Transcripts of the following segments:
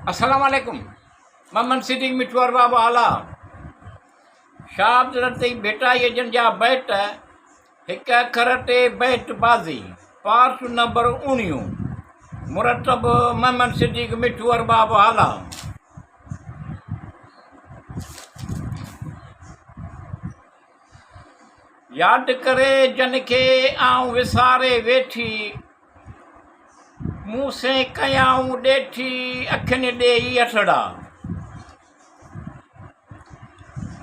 अस्सलाम वालेकुम। मोहम्मद सिद्दीक मिठवार बाबा आला शाब रते बेटा ये जन जा बैट एक अखर ते बैट बाजी पार्ट नंबर 19 मुरतब मोहम्मद सिद्दीक मिठवार बाबा आला। याद करे जन के आऊं विसारे वेठी मुँह से कयाऊं ॾेठी अखियुनि ॾेई अठड़ा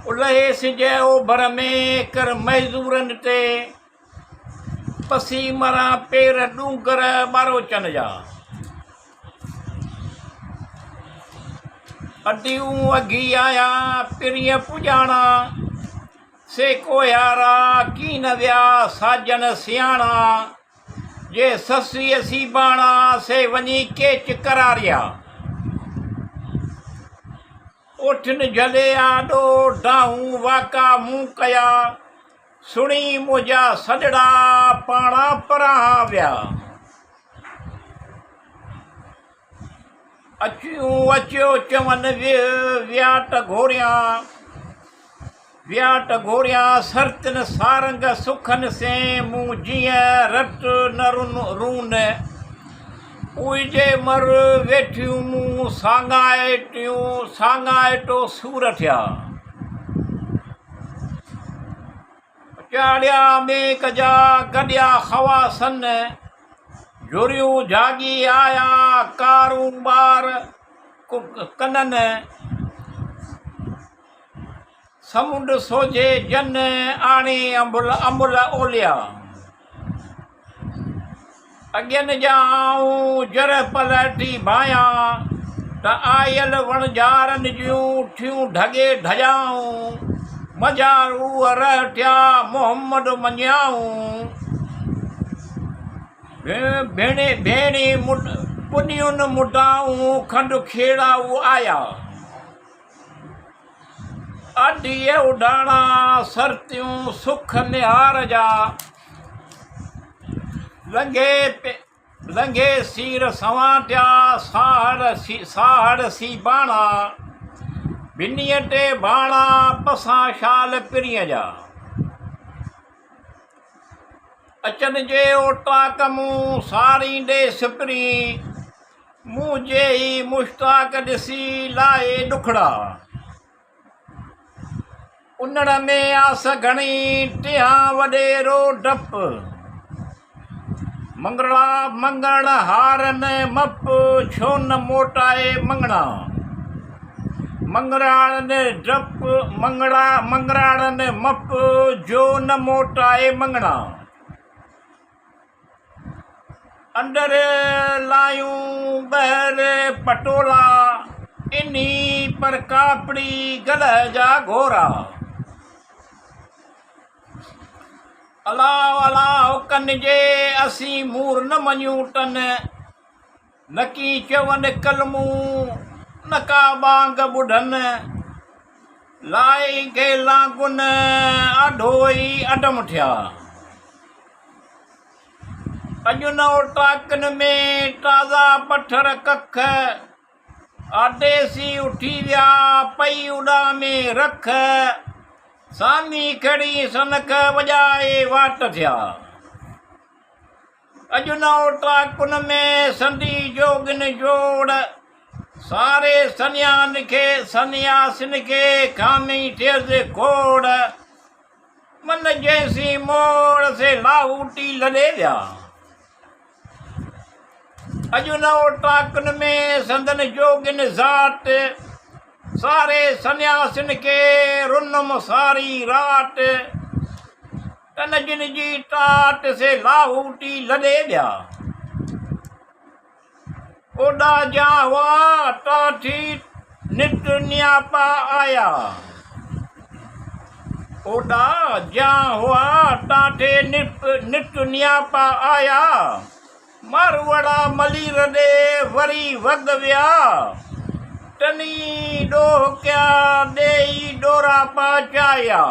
उलहे सिज ओभर में कर मज़दूरनि ते पसी मरा पेर डूंगर बारोचन जा अडियूं अघी आया पिरीअ पुॼाणा से कोयारा की न विया साजन सियाणा जे ससीअ सीबाणा से वञी केच करारिया ओठिन झले आॾो डाहूं वाका मूं कया सुणी मुंहिंजा सॼड़ा पाणा परां विया अचियूं अचियो चवनि वियाट घोरियां सरतन सारंग सुखन से मूं जीअं रट न रून उइजे मर वेठियूं मूं सांगाइटो सूर थिया चाढ़िया मेक जा गॾिया हवा सन झुरियूं जागी आया कारूं ॿार कननि समुंड सोझे जन आणे अंबुल ओलिया अॻियनि जा आऊं जर पलटी भाया त आयल वणझारनि जूं ठियूं ढगे ढजाऊं मजारू रहटिया मोहम्मद मञियाऊं भेणी पुनियुनि मुटाऊं खंड खेड़ाऊं आया आॾीअ उॾाणा सरतियूं सुख निहार जा लंघे सीर सवाटिया साहड़ सी बाणा भिनीअ ते बाणा पसां शाल पिरीअ जा अचनि जे ओटाक मूं सारी ॾे सिपरी मूं जे ई मुश्ताक ॾिसी लाए ॾुखड़ा उन्हड़ में आस घणी टियां वॾेरो डपु मंगण हारन मप छो न मोटाए मंगणा मंगराड़न डप मंगराड़न मप जो न मोटाए मंगणा अंदर लायूं ॿाहिर पटोला इन्ही पर कापड़ी गल जा घोरा अलाह अलाह कन जे असीं मूर न मञूं टन नकी चवनि कलमूं नका बांग ॿुधनि लाई खे लांगुन आढोई अडम थिया अॼु न ओटाकनि में ताज़ा पत्थर कख आदेसी उठी विया पई उॾा में रख सामी खड़ी सनक वॼाए वाट थिया अॼु न ओटाकुन में संदी जोगिन जोड़ सारे सन्यासिन खे खामी थियसि खोड़ मन जैसी मोड़ से लाहूटी लॾे विया अॼु न ओटाकुन में संदन जोगिन ज़ात सारे सन्यासिन के रुनम सारी रात तन जिन जी टाट से लाहूटी लॾे विया ओॾा जा हुआ टाठी नित न्यापा आया ओॾा जा हुआ टाठे नित न्यापा आया मारवड़ा मलीर ॾे वरी वध विया टनी डोह क्या देई डोरा पाचाया।